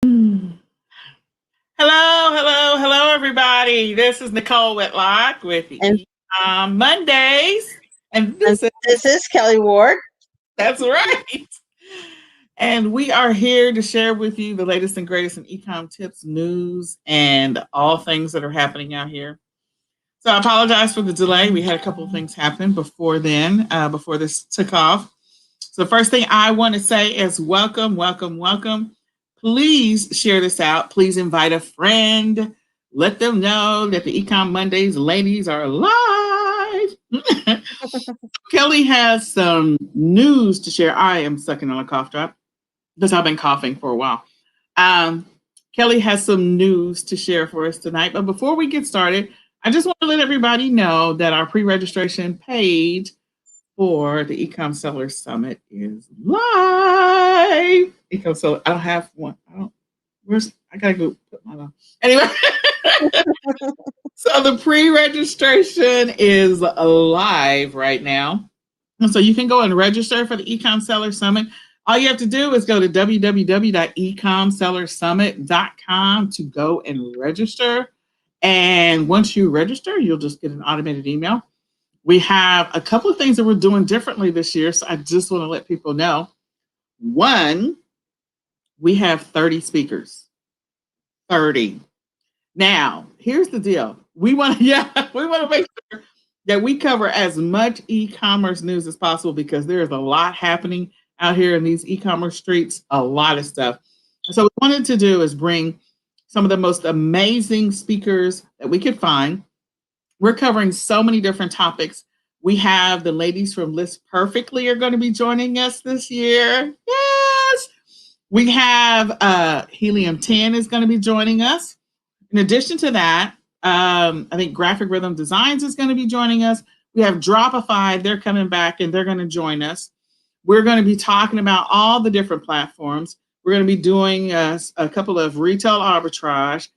Hello, hello, everybody. This is Nicole Whitlock with the And, Mondays. And and this is Kelly Ward. that's right. And we are here to share with you the latest and greatest in ecom tips, news, and all things that are happening out here. So I apologize for the delay. We had a couple of things happen before before this took off. So the first thing I want to say is welcome, welcome, welcome. Please share this out. Please invite a friend. Let them know that the Ecom Mondays ladies are live. Kelly has some news to share. I am sucking on a cough drop because I've been coughing for a while. Um, Kelly has some news to share for us tonight. But before we get started, I just want to let everybody know that our pre-registration page for the eCom Sellers Summit is live. ECom Seller, I don't have one. I gotta go put mine on. Anyway, so the pre-registration is live right now. And so you can go and register for the eCom Sellers Summit. All you have to do is go to www.ecomsellersummit.com to go and register. And once you register, you'll just get an automated email. We have a couple of things that we're doing differently this year, so I just want to let people know. One, we have 30 speakers. 30. Now, here's the deal. We want to make sure that we cover as much e-commerce news as possible because there is a lot happening out here in these e-commerce streets, a lot of stuff. And so what we wanted to do is bring some of the most amazing speakers that we could find. We're covering so many different topics. We have the ladies from List Perfectly are going to be joining us this year. Yes. We have Helium 10 is going to be joining us. In addition to that, I think Graphic Rhythm Designs is going to be joining us. We have Dropify. They're coming back and they're going to join us. We're going to be talking about all the different platforms. We're going to be doing a couple of retail arbitrage.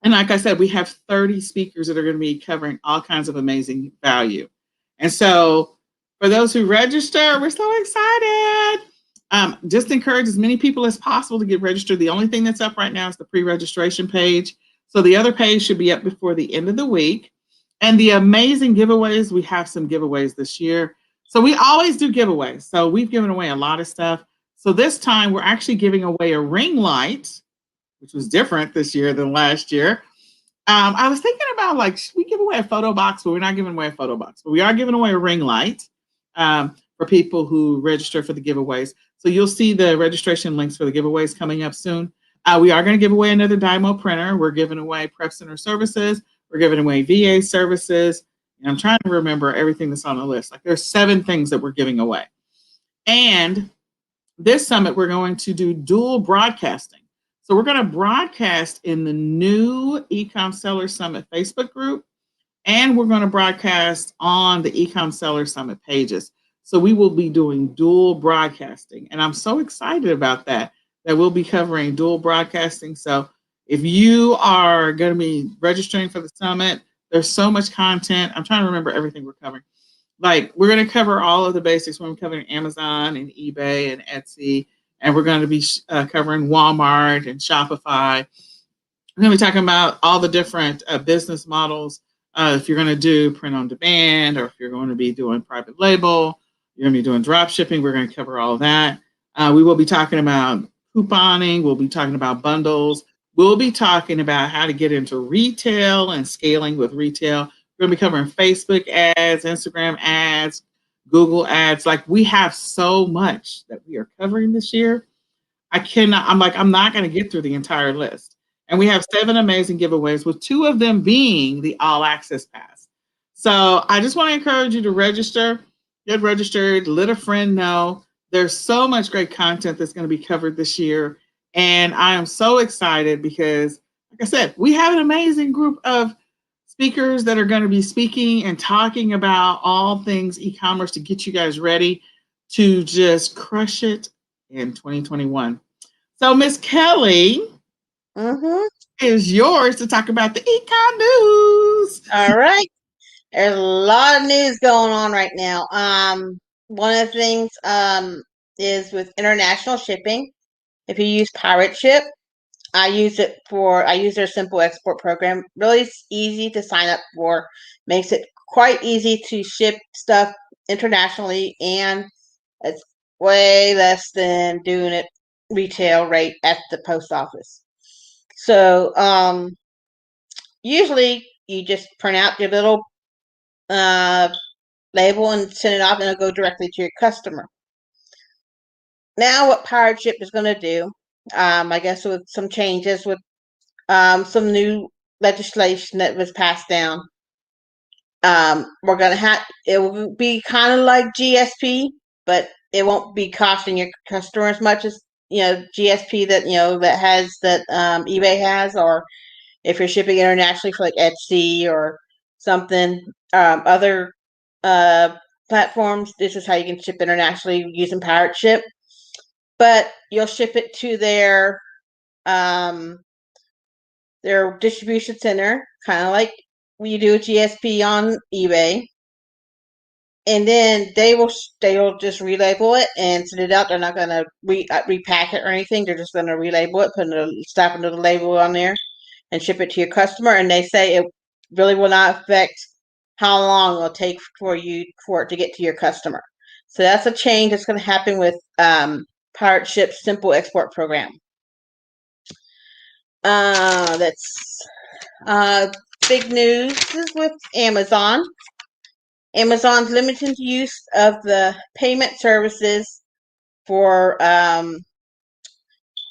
And like I said, we have 30 speakers that are going to be covering all kinds of amazing value. And so for those who register, we're so excited. Just encourage as many people as possible to get registered. The only thing that's up right now is the pre-registration page. So the other page should be up before the end of the week. And the amazing giveaways, we have some giveaways this year. So we always do giveaways. So we've given away a lot of stuff. So this time we're actually giving away a ring light, which was different this year than last year. I was thinking about should we give away a photo box, but we're not giving away a photo box. But we are giving away a ring light for people who register for the giveaways. So you'll see the registration links for the giveaways coming up soon. We are going to give away another Dymo printer. We're giving away Prep Center services. We're giving away VA services. And I'm trying to remember everything that's on the list. There's 7 things that we're giving away. And this summit, we're going to do dual broadcasting. So we're going to broadcast in the new eCom Sellers Summit Facebook group, and we're going to broadcast on the eCom Sellers Summit pages. So we will be doing dual broadcasting, and I'm so excited about that we'll be covering dual broadcasting. So if you are going to be registering for the summit, there's so much content. I'm trying to remember everything we're covering. We're going to cover all of the basics. We're covering Amazon and eBay and Etsy. And we're going to be covering Walmart and Shopify. We're going to be talking about all the different business models. If you're going to do print on demand, or if you're going to be doing private label, you're going to be doing drop shipping. We're going to cover all that. We will be talking about couponing. We'll be talking about bundles. We'll be talking about how to get into retail and scaling with retail. We're going to be covering Facebook ads, Instagram ads, Google ads. We have so much that we are covering this year. I'm not going to get through the entire list. And we have 7 amazing giveaways, with 2 of them being the all access pass. So I just want to encourage you to register, get registered, let a friend know. There's so much great content that's going to be covered this year. And I am so excited because, like I said, we have an amazing group of speakers that are going to be speaking and talking about all things e-commerce to get you guys ready to just crush it in 2021. So Miss Kelly, is yours to talk about the ecom news. All right. There's a lot of news going on right now. One of the things is with international shipping. If you use Pirate Ship, I use their simple export program. Really easy to sign up for. Makes it quite easy to ship stuff internationally, and it's way less than doing it retail rate at the post office. So usually you just print out your little label and send it off, and it'll go directly to your customer. Now what Pirate Ship is going to do, I guess with some changes with some new legislation that was passed down, we're going to have, it will be kind of like GSP, but it won't be costing your customer as much as, GSP that, that eBay has, or if you're shipping internationally for like Etsy or something, other platforms, this is how you can ship internationally using Pirate Ship. But you'll ship it to their distribution center, kind of like you do with GSP on eBay, and then they will just relabel it and send it out. They're not going to repack it or anything. They're just going to relabel it, slap another label on there, and ship it to your customer. And they say it really will not affect how long it'll take for it to get to your customer. So that's a change that's going to happen with Pirate Ship's simple export program. That's big news is with Amazon. Amazon's limiting use of the payment services for their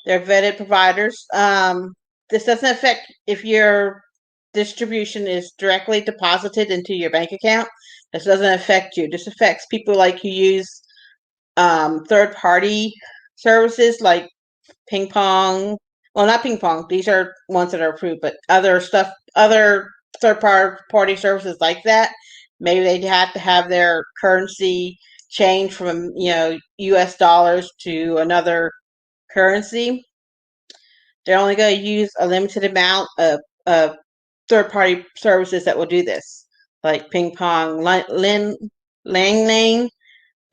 vetted providers. This doesn't affect if your distribution is directly deposited into your bank account. This doesn't affect you. This affects people like who use third-party services like Ping Pong. Well, not Ping Pong. These are ones that are approved, but other third-party services like that. Maybe they have to have their currency changed from U.S. dollars to another currency. They're only going to use a limited amount of third-party services that will do this, like Ping Pong, Lang Lane,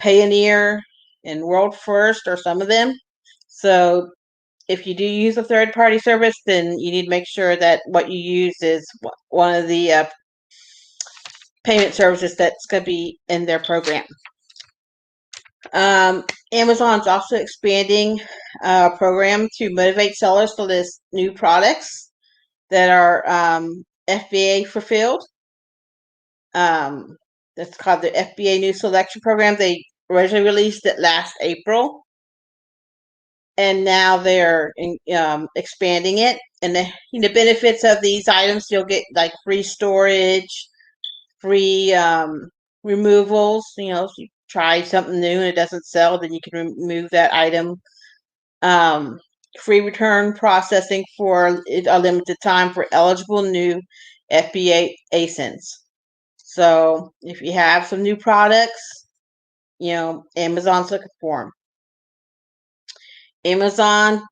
Payoneer, and World First are some of them. So if you do use a third-party service, then you need to make sure that what you use is one of the payment services that's going to be in their program. Amazon's also expanding a program to motivate sellers to list new products that are FBA fulfilled. That's called the FBA New Selection Program. They originally released it last April, and now they're expanding it. And the benefits of these items, you'll get like free storage, free removals. If you try something new and it doesn't sell, then you can remove that item. Free return processing for a limited time for eligible new FBA ASINs. So if you have some new products, Amazon's looking for them. Amazon,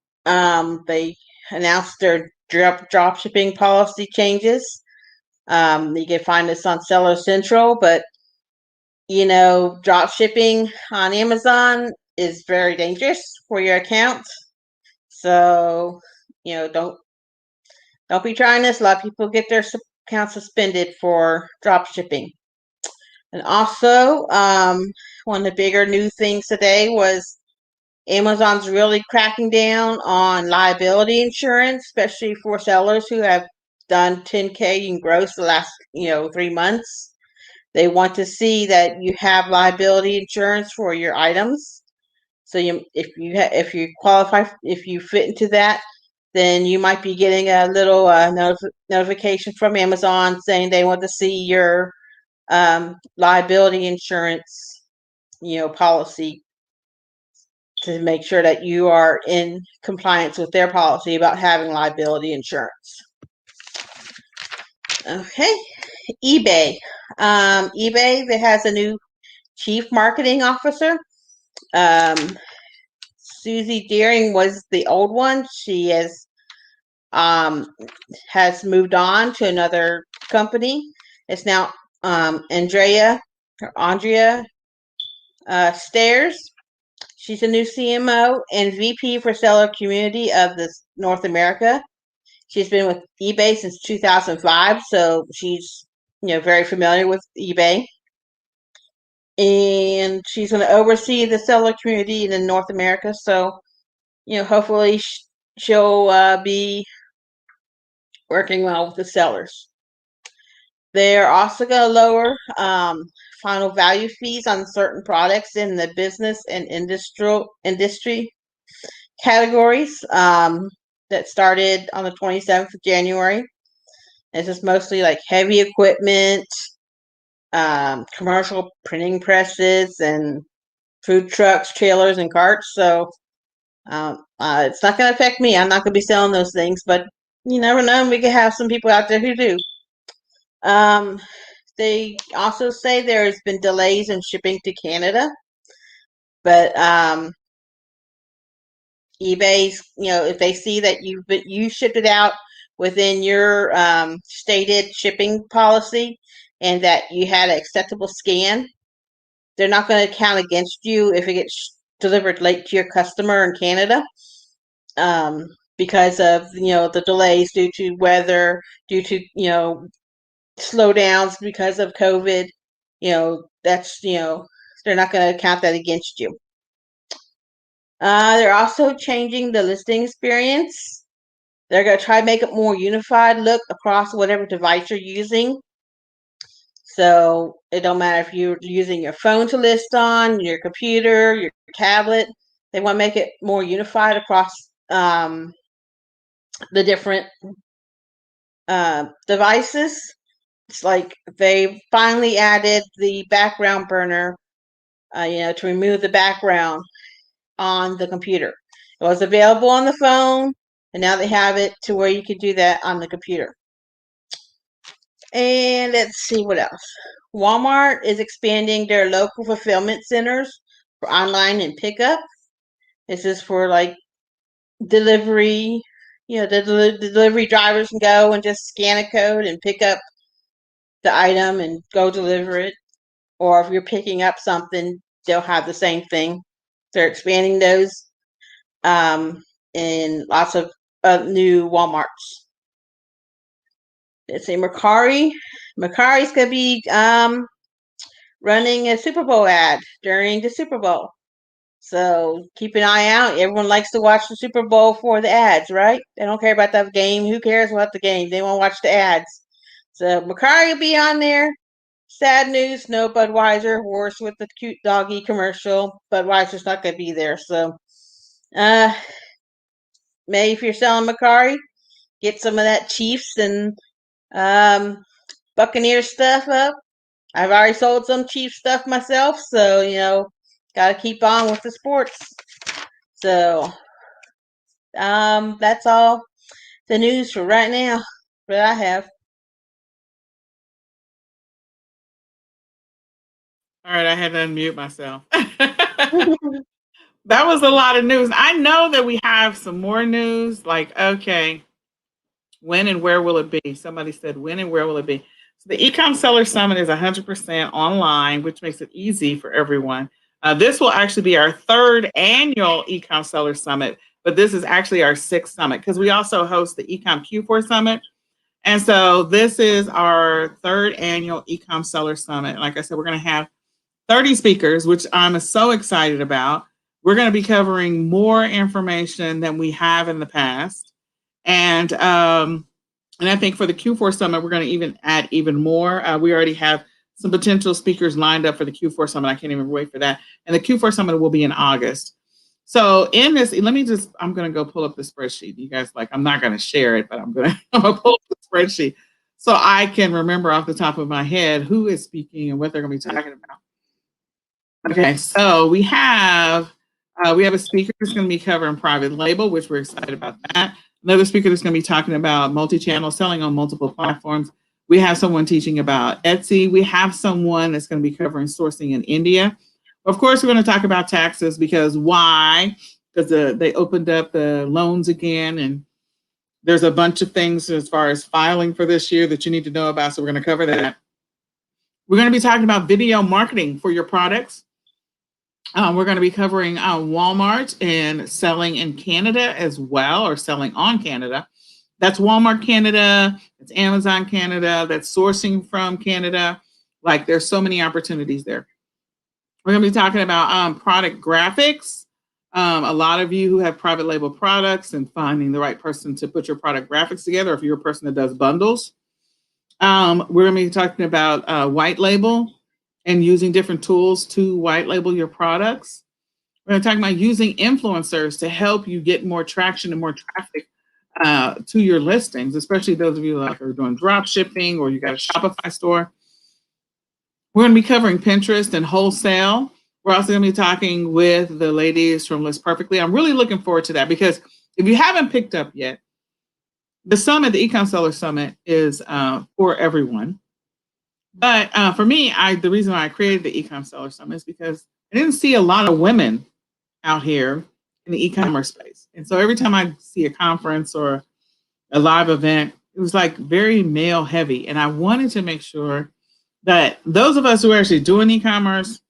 they announced their drop shipping policy changes. You can find this on Seller Central, but drop shipping on Amazon is very dangerous for your account. So, don't be trying this. A lot of people get their account suspended for drop shipping. And also, one of the bigger new things today was Amazon's really cracking down on liability insurance, especially for sellers who have done 10K in gross the last 3 months. They want to see that you have liability insurance for your items. So if you qualify, if you fit into that, then you might be getting a little notification from Amazon saying they want to see your liability insurance, policy, to make sure that you are in compliance with their policy about having liability insurance. Okay, eBay. eBay that has a new chief marketing officer. Susie Deering was the old one. She has moved on to another company. It's now Andrea Stairs. She's a new CMO and VP for seller community of this North America. She's been with eBay since 2005, so she's very familiar with eBay. And she's going to oversee the seller community in North America. So, hopefully she'll be working well with the sellers. They're also going to lower final value fees on certain products in the business and industry categories that started on the 27th of January. This is mostly like heavy equipment, commercial printing presses, and food trucks, trailers, and carts. So it's not going to affect me. I'm not going to be selling those things, but you never know. We could have some people out there who do. They also say there's been delays in shipping to Canada, but eBay's, if they see that you shipped it out within your stated shipping policy and that you had an acceptable scan, they're not going to count against you if it gets delivered late to your customer in Canada, because of the delays due to weather, due to slowdowns because of COVID. That's they're not going to count that against you. They're also changing the listing experience. They're going to try to make it more unified look across whatever device you're using. So it don't matter if you're using your phone to list on, your computer, your tablet. They want to make it more unified across the different devices. It's like they finally added the background burner, to remove the background on the computer. It was available on the phone, and now they have it to where you can do that on the computer. And let's see what else. Walmart is expanding their local fulfillment centers for online and pickup. This is for like delivery. The delivery drivers can go and just scan a code and pick up the item and go deliver it. Or if you're picking up something, they'll have the same thing. They're expanding those in lots of new Walmarts. Let's see, Mercari's going to be running a Super Bowl ad during the Super Bowl. So keep an eye out. Everyone likes to watch the Super Bowl for the ads, right? They don't care about the game. Who cares about the game? They want to watch the ads. So Mercari will be on there. Sad news, no Budweiser horse with the cute doggy commercial. Budweiser's not going to be there. So maybe if you're selling Mercari, get some of that Chiefs and Buccaneer stuff up. I've already sold some Chiefs stuff myself, so got to keep on with the sports. So that's all the news for right now that I have. All right, I had to unmute myself. That was a lot of news. I know that we have some more news, like, okay, when and where will it be? Somebody said, when and where will it be? So the eCom Sellers Summit is 100% online, which makes it easy for everyone. This will actually be our third annual eCom Sellers Summit, but this is actually our sixth summit because we also host the eCom Q4 Summit. And so this is our third annual eCom Sellers Summit. Like I said, we're going to have 30 speakers, which I'm so excited about. We're going to be covering more information than we have in the past. And I think for the Q4 Summit, we're going to even add even more. We already have some potential speakers lined up for the Q4 Summit. I can't even wait for that. And the Q4 Summit will be in August. So in this, I'm going to go pull up the spreadsheet. You guys I'm not going to share it, but I'm going to pull up the spreadsheet so I can remember off the top of my head who is speaking and what they're going to be talking about. Okay, so we have a speaker who's going to be covering private label, which we're excited about that. Another speaker that's going to be talking about multi-channel selling on multiple platforms. We have someone teaching about Etsy. We have someone that's going to be covering sourcing in India. Of course, we're going to talk about taxes because why? Because they opened up the loans again, and there's a bunch of things as far as filing for this year that you need to know about. So we're going to cover that. We're going to be talking about video marketing for your products. We're going to be covering Walmart and selling in Canada as well, or selling on Canada. That's Walmart Canada, it's Amazon Canada, that's sourcing from Canada. Like there's so many opportunities there. We're going to be talking about product graphics. A lot of you who have private label products and finding the right person to put your product graphics together, if you're a person that does bundles. We're going to be talking about white label and using different tools to white label your products. We're going to talk about using influencers to help you get more traction and more traffic to your listings, especially those of you like are doing drop shipping or you got a Shopify store. We're going to be covering Pinterest and wholesale. We're also going to be talking with the ladies from List Perfectly. I'm really looking forward to that because if you haven't picked up yet, the summit, the eCom Sellers Summit, is for everyone. But for me, the reason why I created the eCom Sellers Summit is because I didn't see a lot of women out here in the e-commerce space. And so every time I see a conference or a live event, it was like very male heavy. And I wanted to make sure that those of us who are actually doing e-commerce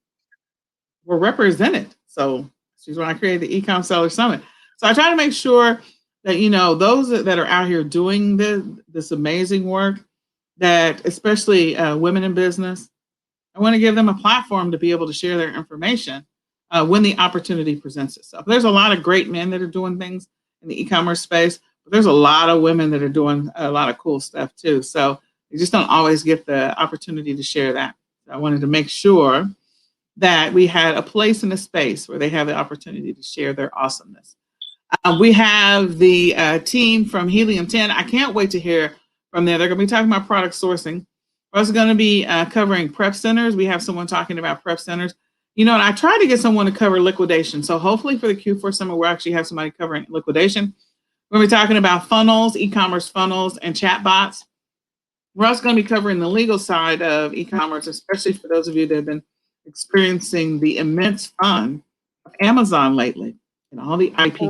were represented. So this is when I created the eCom Seller Summit. So I try to make sure that, you know, those that are out here doing this amazing work, that especially women in business, I want to give them a platform to be able to share their information when the opportunity presents itself. There's a lot of great men that are doing things in the e-commerce space, but there's a lot of women that are doing a lot of cool stuff too. So you just don't always get the opportunity to share that. So I wanted to make sure that we had a place in a space where they have the opportunity to share their awesomeness. We have the team from Helium 10. I can't wait to hear from them. They're going to be talking about product sourcing. We're also going to be covering prep centers. We have someone talking about prep centers. You know, and I tried to get someone to cover liquidation. So hopefully for the Q4 summer, we'll actually have somebody covering liquidation. We're going to be talking about funnels, e-commerce funnels, and chatbots. We're also going to be covering the legal side of e-commerce, especially for those of you that have been experiencing the immense fun of Amazon lately and all the IP.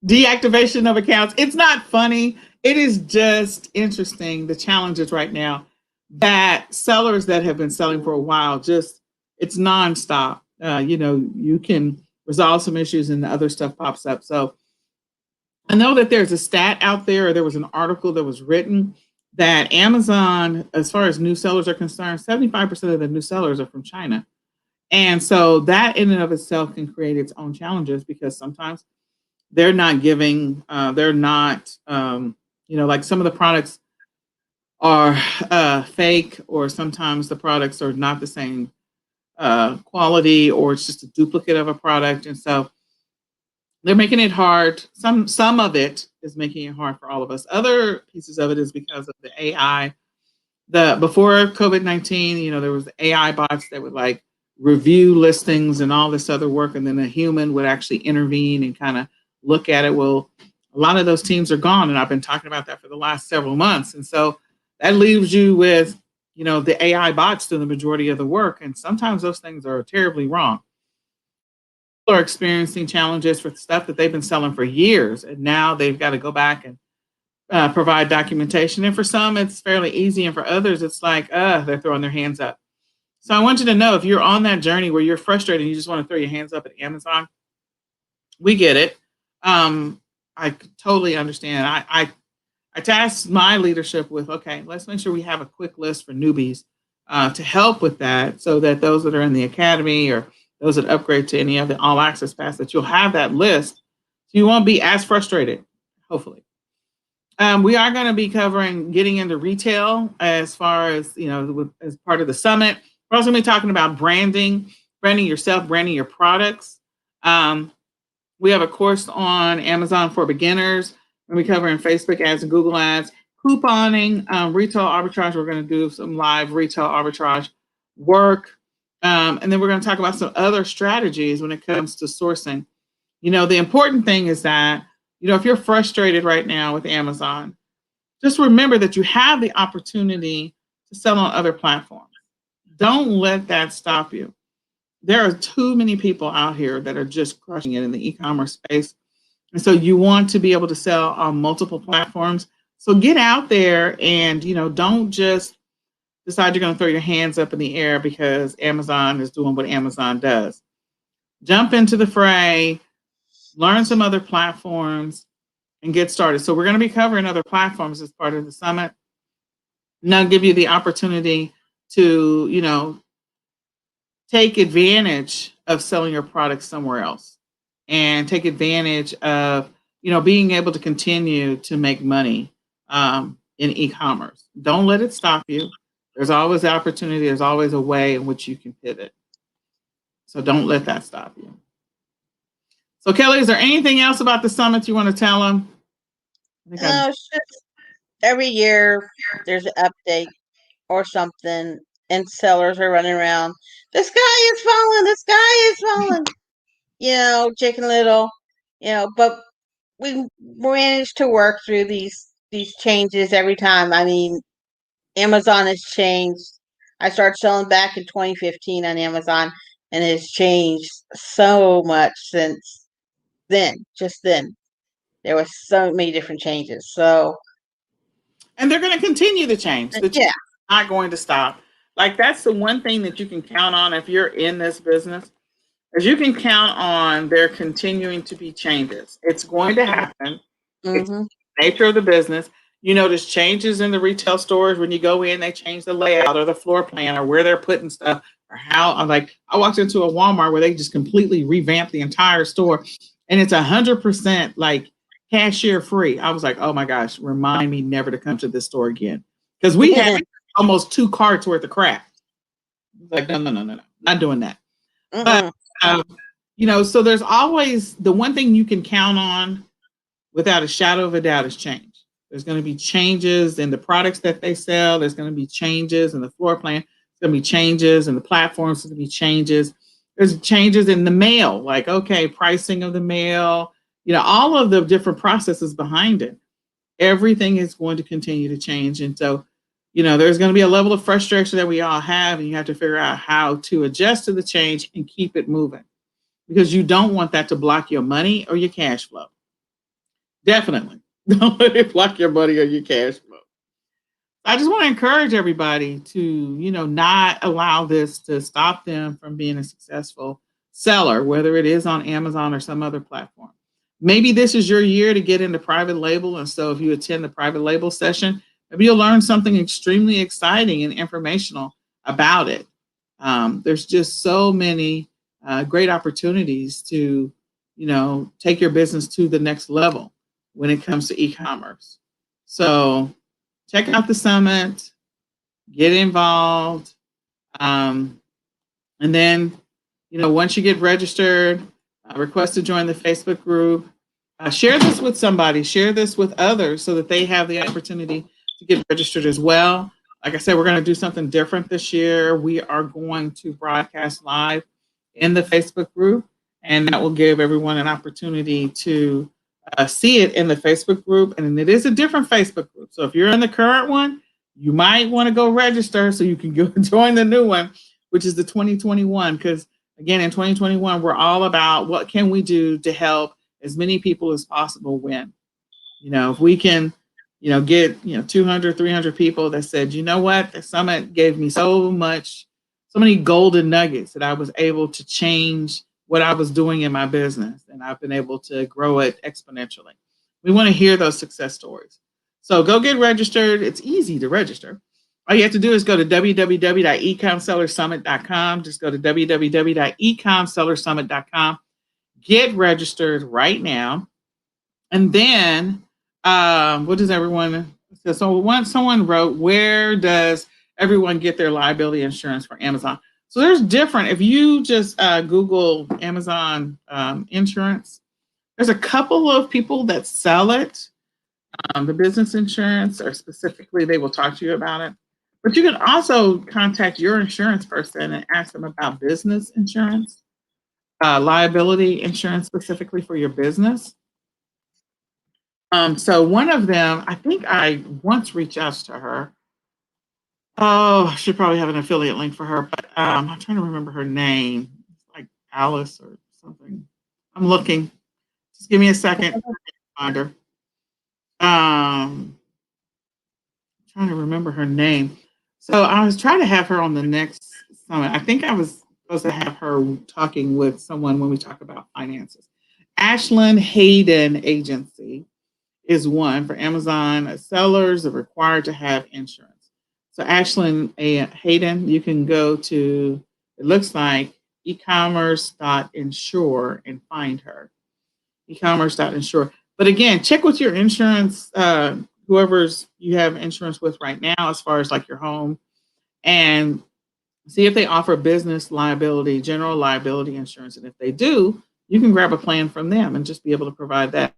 Deactivation of accounts. It's not funny. It is just interesting, the challenges right now that sellers that have been selling for a while, just it's nonstop. You know, you can resolve some issues and the other stuff pops up. So I know that there's a stat out there, or there was an article that was written that Amazon, as far as new sellers are concerned, 75% of the new sellers are from China. And so that in and of itself can create its own challenges because sometimes they're not giving, they're not, you know, like some of the products are fake, or sometimes the products are not the same quality, or it's just a duplicate of a product. And so they're making it hard. Some of it is making it hard for all of us. Other pieces of it is because of the AI. Before COVID-19, you know, there was AI bots that would like review listings and all this other work, and then a human would actually intervene and kind of look at it. Well, a lot of those teams are gone, and I've been talking about that for the last several months. And so that leaves you with, you know, the AI bots doing the majority of the work, and sometimes those things are terribly wrong. People are experiencing challenges for stuff that they've been selling for years, and now they've got to go back and provide documentation. And for some, it's fairly easy, and for others, it's like, they're throwing their hands up. So I want you to know, if you're on that journey where you're frustrated and you just want to throw your hands up at Amazon, we get it. I totally understand. I tasked my leadership with, okay, let's make sure we have a quick list for newbies to help with that, so that those that are in the academy or those that upgrade to any of the all access pass, that you'll have that list so you won't be as frustrated, hopefully. We are going to be covering getting into retail as far as, you know, as part of the summit. We're also going to be talking about branding yourself, branding your products. We have a course on Amazon for beginners. We're going to be covering Facebook ads and Google ads, couponing, retail arbitrage. We're going to do some live retail arbitrage work. And then we're going to talk about some other strategies when it comes to sourcing. You know, the important thing is that, you know, if you're frustrated right now with Amazon, just remember that you have the opportunity to sell on other platforms. Don't let that stop you. There are too many people out here that are just crushing it in the e-commerce space. And so you want to be able to sell on multiple platforms. So get out there and, you know, don't just decide you're going to throw your hands up in the air because Amazon is doing what Amazon does. Jump into the fray, learn some other platforms, and get started. So we're going to be covering other platforms as part of the summit. Now give you the opportunity to, take advantage of selling your products somewhere else and take advantage of, being able to continue to make money in e-commerce. Don't let it stop you. There's always opportunity. There's always a way in which you can pivot. So don't let that stop you. So Kelly, is there anything else about the summit you want to tell them? No, it's just every year there's an update or something, and sellers are running around. The sky is falling. The sky is falling. Chicken Little. But we managed to work through these changes every time. I mean, Amazon has changed. I started selling back in 2015 on Amazon, and it's changed so much since then. Just then, there was so many different changes. So, and they're going to continue to change. The change yeah, is not going to stop. Like that's the one thing that you can count on if you're in this business, is you can count on there continuing to be changes. It's going to happen. It's mm-hmm. the nature of the business. You notice changes in the retail stores when you go in, they change the layout or the floor plan or where they're putting stuff or how. I walked into a Walmart where they just completely revamped the entire store, and it's 100% like cashier free. I was like, oh my gosh, remind me never to come to this store again, because we had almost 2 carts worth of crap. Like, no, not doing that. Mm-hmm. But so there's always the one thing you can count on without a shadow of a doubt is change. There's going to be changes in the products that they sell. There's going to be changes in the floor plan. There's going to be changes in the platforms. There's going to be changes. There's changes in the mail, like, okay, pricing of the mail, all of the different processes behind it. Everything is going to continue to change. And so, there's going to be a level of frustration that we all have, and you have to figure out how to adjust to the change and keep it moving, because you don't want that to block your money or your cash flow. Definitely. Don't let it block your money or your cash flow. I just want to encourage everybody to, not allow this to stop them from being a successful seller, whether it is on Amazon or some other platform. Maybe this is your year to get into private label. And so if you attend the private label session, maybe you'll learn something extremely exciting and informational about it. There's just so many great opportunities to, take your business to the next level when it comes to e-commerce. So check out the summit, get involved. And then, once you get registered, request to join the Facebook group. Share this with somebody, share this with others so that they have the opportunity to get registered as well. Like I said, we're going to do something different this year. We are going to broadcast live in the Facebook group, and that will give everyone an opportunity to see it in the Facebook group. And it is a different Facebook group. So if you're in the current one, you might want to go register so you can go join the new one, which is the 2021. Because again, in 2021, we're all about what can we do to help as many people as possible win. If we can, get, 200, 300 people that said, you know what, the summit gave me so many golden nuggets that I was able to change what I was doing in my business, and I've been able to grow it exponentially. We want to hear those success stories. So go get registered. It's easy to register. All you have to do is go to www.ecomsellersummit.com. Just go to www.ecomsellersummit.com. Get registered right now. And then, what does everyone, so once someone wrote, where does everyone get their liability insurance for Amazon? So there's different, if you just Google Amazon insurance, there's a couple of people that sell it, the business insurance, or specifically they will talk to you about it. But you can also contact your insurance person and ask them about business insurance, liability insurance specifically for your business. So one of them, I think I once reached out to her. Oh, I should probably have an affiliate link for her, but I'm trying to remember her name. It's like Alice or something. I'm looking. Just give me a second. Find her. Trying to remember her name. So I was trying to have her on the next summit. I think I was supposed to have her talking with someone when we talk about finances. Ashlyn Hayden Agency is one for Amazon. Sellers are required to have insurance. So Ashlyn Hayden, you can go to, it looks like eCommerce.insure and find her. eCommerce.insure. But again, check with your insurance, whoever's you have insurance with right now, as far as like your home, and see if they offer business liability, general liability insurance. And if they do, you can grab a plan from them and just be able to provide that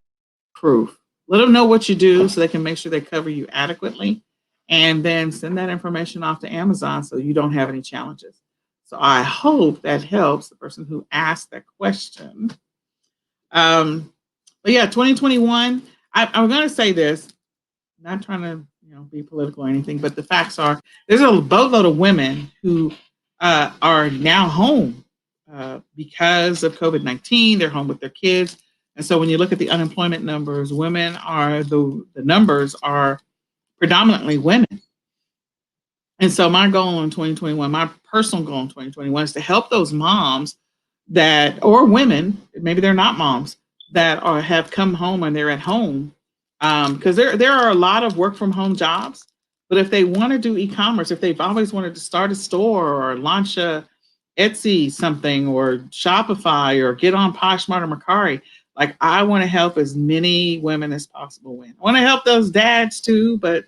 proof. Let them know what you do so they can make sure they cover you adequately, and then send that information off to Amazon so you don't have any challenges. So I hope that helps the person who asked that question. But yeah, 2021, I'm going to say this, not trying to be political or anything, but the facts are there's a boatload of women who are now home because of COVID-19. They're home with their kids. And so when you look at the unemployment numbers, women are the numbers are predominantly women. And so my goal in 2021, my personal goal in 2021 is to help those moms that, or women, maybe they're not moms, that have come home and they're at home. Because there are a lot of work from home jobs, but if they want to do e-commerce, if they've always wanted to start a store or launch a Etsy something or Shopify or get on Poshmark or Mercari, like I want to help as many women as possible win. I want to help those dads too, but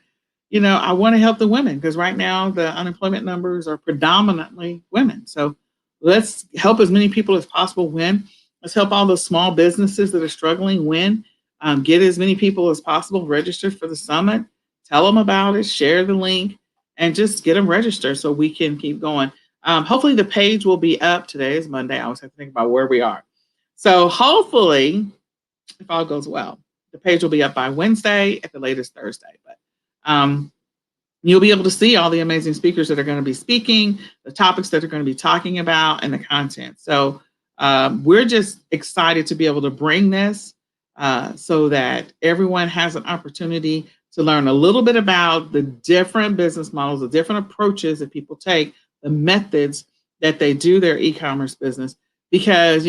I want to help the women because right now the unemployment numbers are predominantly women. So let's help as many people as possible win. Let's help all those small businesses that are struggling win. Get as many people as possible registered for the summit. Tell them about it, share the link, and just get them registered so we can keep going. Hopefully the page will be up. Today is Monday. I always have to think about where we are. So hopefully, if all goes well, the page will be up by Wednesday, at the latest Thursday. But you'll be able to see all the amazing speakers that are going to be speaking, the topics that they're going to be talking about, and the content. So we're just excited to be able to bring this so that everyone has an opportunity to learn a little bit about the different business models, the different approaches that people take, the methods that they do their e-commerce business. Because,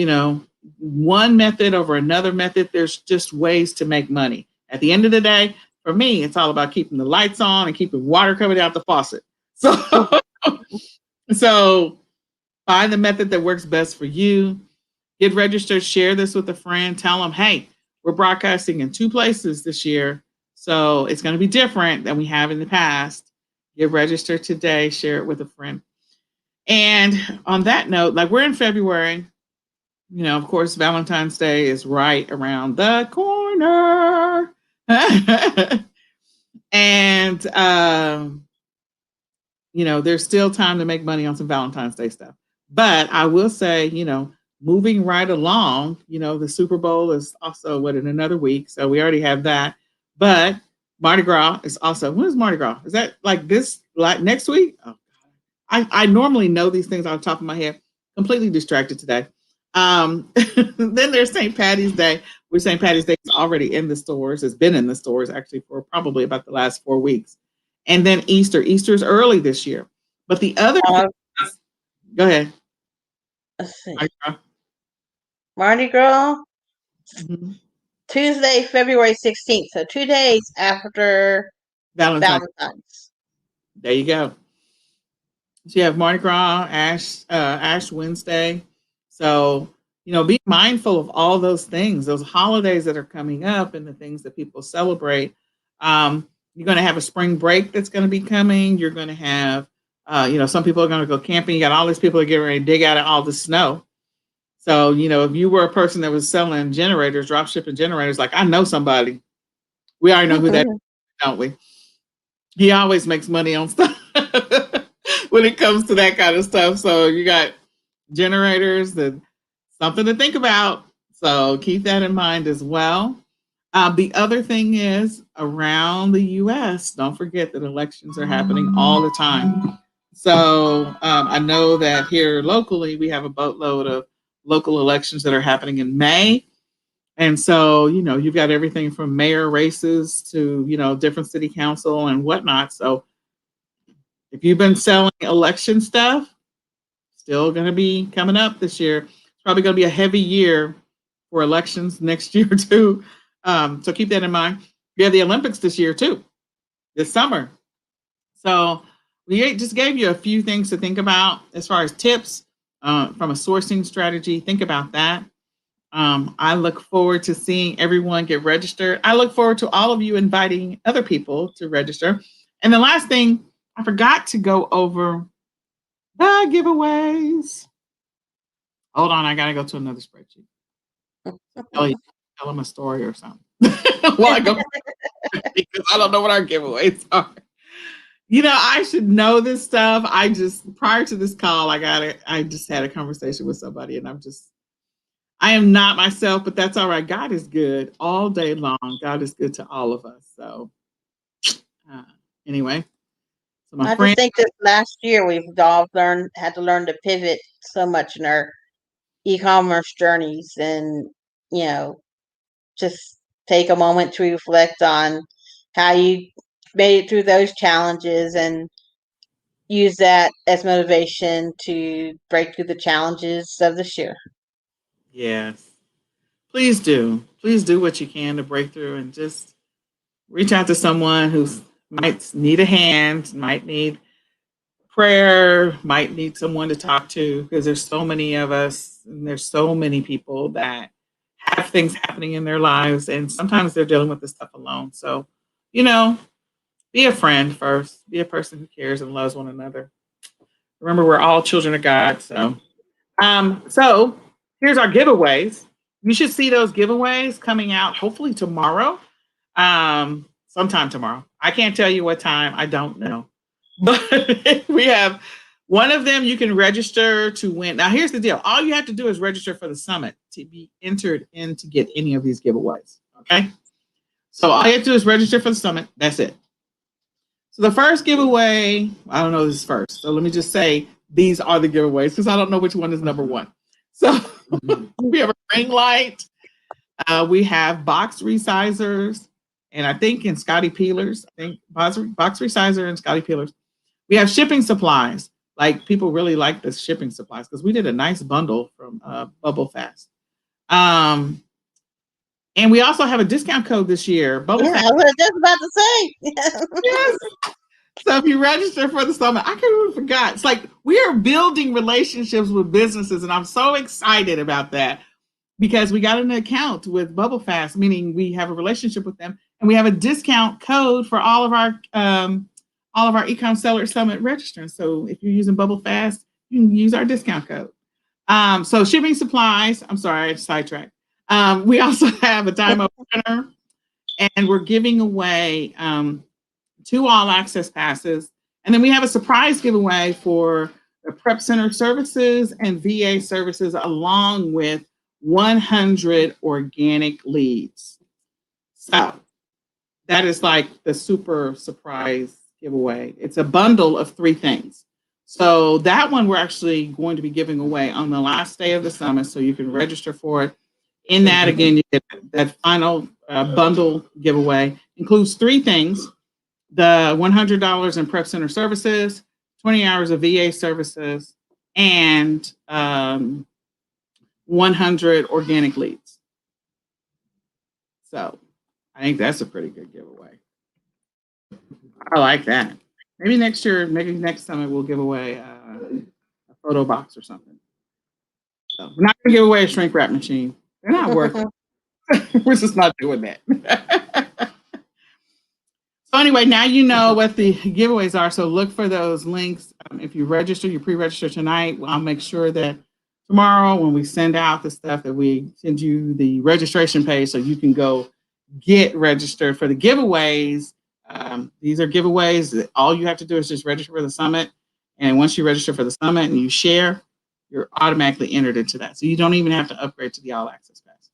one method over another method, there's just ways to make money. At the end of the day, for me, it's all about keeping the lights on and keeping water coming out the faucet. So find the method that works best for you. Get registered, share this with a friend, tell them, hey, we're broadcasting in 2 places this year. So it's going to be different than we have in the past. Get registered today, share it with a friend. And on that note, like we're in February, of course, Valentine's Day is right around the corner. And, there's still time to make money on some Valentine's Day stuff. But I will say, moving right along, the Super Bowl is also in another week. So we already have that. But Mardi Gras is also, when is Mardi Gras? Is that like next week? Oh, I normally know these things on the top of my head. Completely distracted today. Then there's St. Patty's Day, which St. Patty's Day is already in the stores. It's been in the stores actually for probably about the last 4 weeks. And then Easter. Easter is early this year. But the other go ahead. Let's see. Mardi Gras. Mm-hmm. Tuesday, February 16th. So 2 days after Valentine's. There you go. So you have Mardi Gras, Ash Wednesday. So, be mindful of all those things, those holidays that are coming up and the things that people celebrate. You're going to have a spring break that's going to be coming. You're going to have, some people are going to go camping. You got all these people that get ready to dig out of all the snow. So, if you were a person that was selling generators, drop shipping generators, like I know somebody, we already know who that is, don't we? He always makes money on stuff when it comes to that kind of stuff. So you got generators, something to think about. So keep that in mind as well. The other thing is around the U.S., don't forget that elections are happening all the time. So I know that here locally, we have a boatload of local elections that are happening in May. And so, you've got everything from mayor races to, different city council and whatnot. So If you've been selling election stuff, still going to be coming up this year. It's probably going to be a heavy year for elections next year too. So keep that in mind. We have the Olympics this year too, this summer. So we just gave you a few things to think about as far as tips from a sourcing strategy. Think about that. I look forward to seeing everyone get registered. I look forward to all of you inviting other people to register. And the last thing, I forgot to go over the giveaways. Hold on, I got to go to another spreadsheet. Tell them a story or something. Well, I go because I don't know what our giveaways are. I should know this stuff. Prior to this call, I just had a conversation with somebody, and I am not myself, but that's all right. God is good all day long. God is good to all of us. So anyway, so I just think this last year we've all had to learn to pivot so much in our e-commerce journeys, and just take a moment to reflect on how you made it through those challenges and use that as motivation to break through the challenges of this year. Yes. Please do. Please do what you can to break through, and just reach out to someone who might need a hand, might need prayer, might need someone to talk to, because there's so many of us and there's so many people that have things happening in their lives, and sometimes they're dealing with this stuff alone. So, be a friend first. Be a person who cares and loves one another. Remember, we're all children of God. So here's our giveaways. You should see those giveaways coming out hopefully tomorrow. Sometime tomorrow. I can't tell you what time. I don't know. But we have one of them you can register to win. Now, here's the deal. All you have to do is register for the summit to be entered in to get any of these giveaways. Okay? So all you have to do is register for the summit. That's it. So the first giveaway, I don't know this first. So let me just say these are the giveaways because I don't know which one is number one. So we have a ring light. We have box resizers. And I think in Scotty Peelers, box resizer and Scotty Peelers. We have shipping supplies. Like, people really like the shipping supplies because we did a nice bundle from Bubble Fast. And we also have a discount code this year. I was just about to say. Yes. So if you register for the summit, I can't even forgot. It's like we are building relationships with businesses, and I'm so excited about that because we got an account with Bubble Fast, meaning we have a relationship with them, and we have a discount code for all of our eCom Sellers Summit registrants. So if you're using Bubble Fast, you can use our discount code. So shipping supplies. I'm sorry, I sidetracked. We also have a Dymo printer, and we're giving away 2 all-access passes. And then we have a surprise giveaway for the Prep Center services and VA services, along with 100 organic leads. So that is like the super surprise giveaway. It's a bundle of 3 things. So that one we're actually going to be giving away on the last day of the summit, so you can register for it. In that, again, you get that final bundle giveaway. Includes 3 things: the $100 in Prep Center services, 20 hours of VA services, and 100 organic leads. So I think that's a pretty good giveaway. I like that. Maybe next summit we'll give away a photo box or something. So we're not going to give away a shrink wrap machine. They're not worth it. We're just not doing that. So anyway, now you know what the giveaways are. So look for those links. If you pre-register tonight, I'll make sure that tomorrow when we send out the stuff that we send you the registration page so you can go get registered for the giveaways. These are giveaways that all you have to do is just register for the summit. And once you register for the summit and you share, you're automatically entered into that. So you don't even have to upgrade to the all access pass.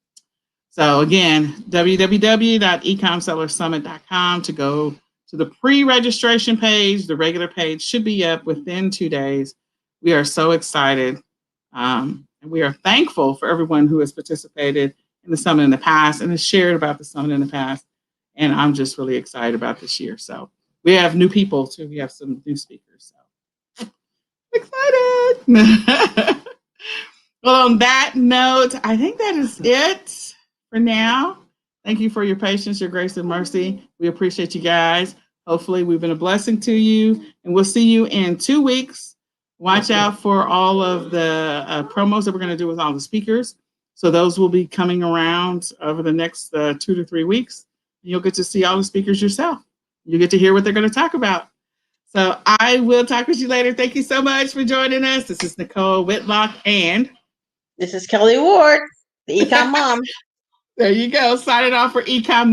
So again, www.ecomsellersummit.com to go to the pre-registration page. The regular page should be up within 2 days. We are so excited. And we are thankful for everyone who has participated in the summit in the past and has shared about the summit in the past. And I'm just really excited about this year. So we have new people too. We have some new speakers. So excited. Well, on that note, I think that is it for now. Thank you for your patience, your grace, and mercy. We appreciate you guys. Hopefully, we've been a blessing to you, and we'll see you in 2 weeks. Watch out for all of the promos that we're going to do with all the speakers. So those will be coming around over the next 2 to 3 weeks. You'll get to see all the speakers yourself. You get to hear what they're going to talk about. So I will talk with you later. Thank you so much for joining us. This is Nicole Whitlock, and this is Kelly Ward, the eCom mom. There you go. Signing off for eCom Monday.